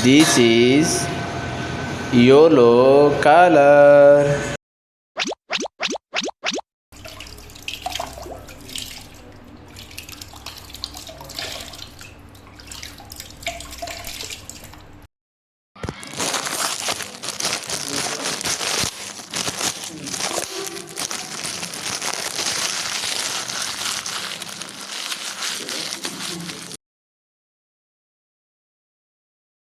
This is yellow color.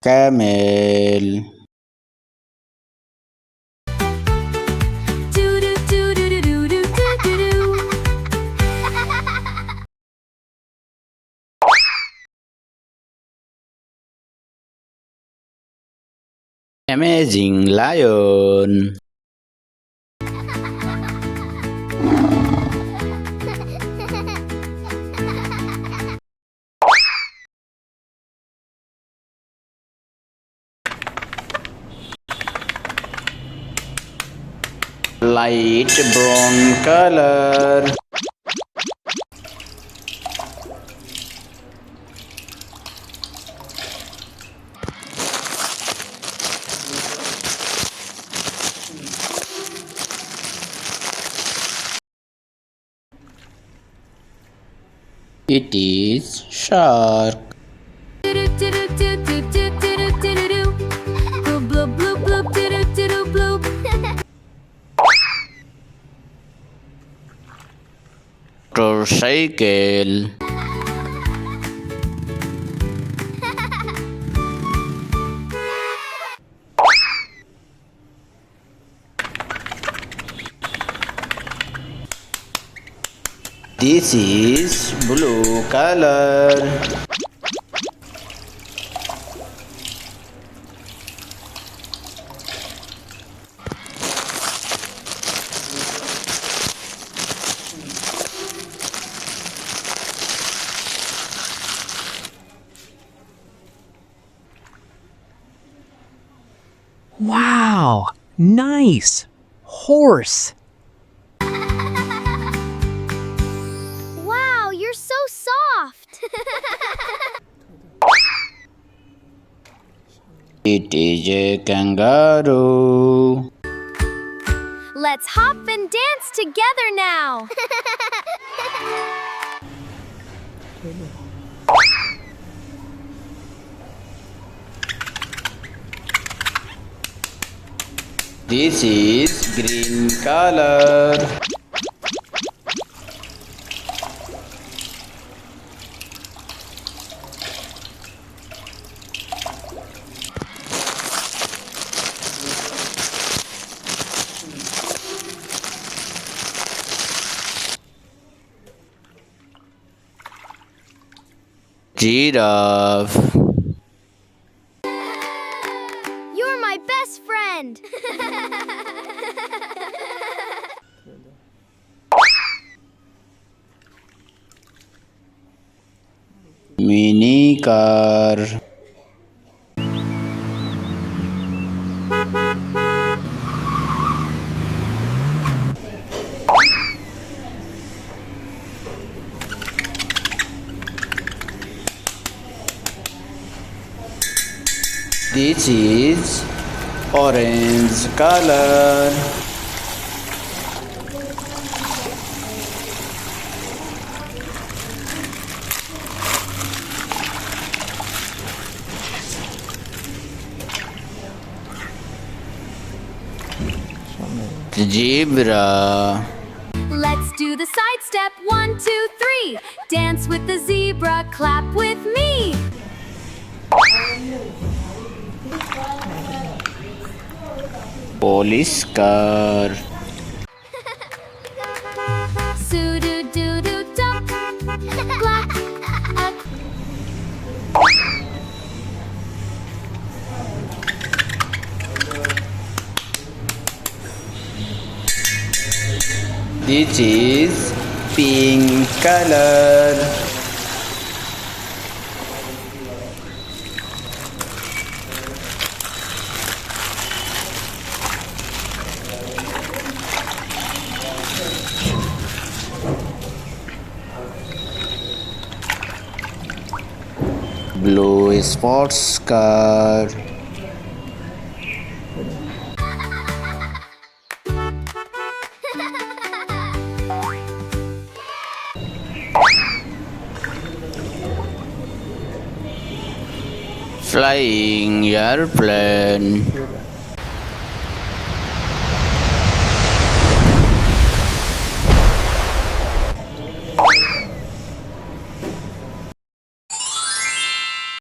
Camel. Do do do do do do do do do. Amazing lion. Light brown color. It is shark. Do do do do do do do do do do. Bloop bloop bloop bloop do do do do bloop. Motorcycle. This is blue color. Wow, nice. Horse. Wow, you're so soft. It is a kangaroo. Let's hop and dance together now. This is green color. Giraffe. You're my best friend. Mini car. This is orange color. Zebra. Let's do the side step. 1, 2, 3. Dance with the zebra. Clap with me. Police car. Soo doo doo doo dump. Clap. This is pink color. blue sports car. Flying airplane.